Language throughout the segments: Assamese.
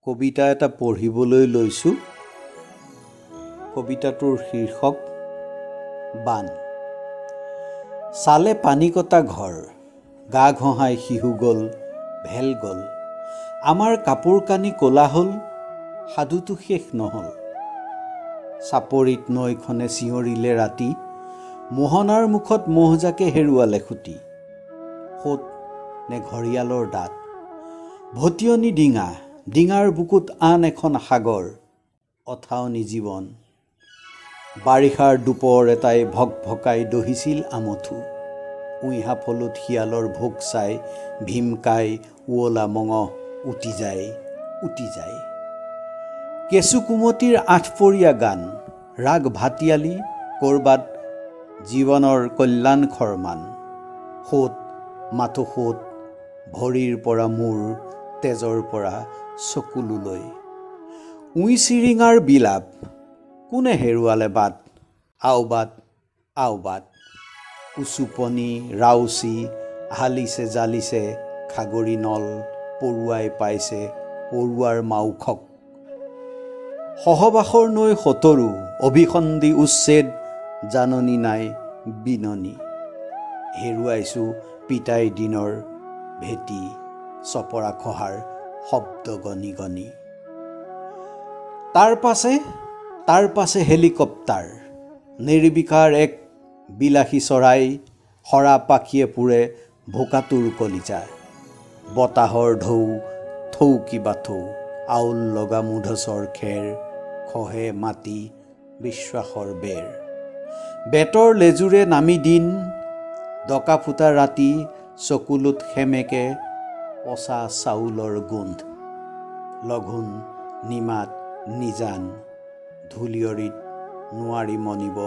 কবিতা এটা পঢ়িবলৈ লৈছোঁ। কবিতাটোৰ শীৰ্ষক বান। চালে পানী কটা ঘৰ, গা ঘঁহাই শিহু গ'ল, ভেল গ'ল। আমাৰ কাপোৰ কানি ক'লা হ'ল, সাধুটো শেষ নহ'ল। চাপৰিত নৈখনে চিঞৰিলে ৰাতি, মোহনাৰ মুখত মহজাকে হেৰুৱালে খুটি। সোঁত নে ঘৰিয়ালৰ দাঁত, ভটিয়নি ডিঙা, ডিঙাৰ বুকুত আন এখন সাগৰ, অথাৱনি জীৱন। বাৰিষাৰ দুপৰ এটাই ভক ভকাই দহিছিল আমঠু। উইহাফলত শিয়ালৰ ভোক চাই ভীমকাই উৱলা মঙহ উটি যায়, উটি যায়। কেঁচু কুমতিৰ আঠপৰীয়া গান, ৰাগ ভাটিয়ালি ক'ৰবাত জীৱনৰ কল্যাণ খৰমান। সোঁত মাথো সোঁত, ভৰিৰ পৰা মূৰ, তেজৰ পৰা চকুলোলৈ। উই চিৰিঙাৰ বিলাপ, কোনে হেৰুৱালে বাট, আওবাট আওবাট। উচুপনি ৰাউচি হালিছে জালিছে খাগৰি নল, পৰুৱাই পাইছে পৰুৱাৰ মাউখক। সহবাসৰ নৈ সতৰু, অভিসন্ধি উচ্ছেদ, জাননী নাই বিননি। হেৰুৱাইছোঁ পিতাই দিনৰ ভেটি, চপৰা খহাৰ শব্দ গণি গণি। তাৰ পাছে হেলিকপ্টাৰ, নিৰ্বিকাৰ এক বিলাসী চৰাই, সৰা পাখিয়ে পুৰে ভোকাতুৰ কলিজা। বতাহৰ ঢৌ থৌকি বাথৌ, আউল লগা মূধচৰ খেৰ, খহে মাটি বিশ্বাসৰ বেৰ। বেতৰ লেজুৰে নামি দিন, ডকা ফুটা ৰাতি, চকুলোত সেমেকে পচা চাউলৰ গোন্ধ। লঘোণ নিমাত নিজান, ধূলিয়ৰিত নোৱাৰি মনিব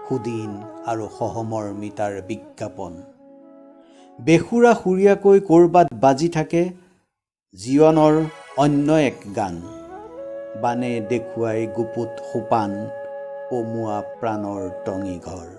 সুদিন আৰু সহমৰ্মিতাৰ বিজ্ঞাপন। বেসুৰা সুৰীয়াকৈ ক'ৰবাত বাজি থাকে জীৱনৰ অন্য এক গান। বানে দেখুৱাই গুপুত সোপান, পমুৱা প্ৰাণৰ টঙি ঘৰ।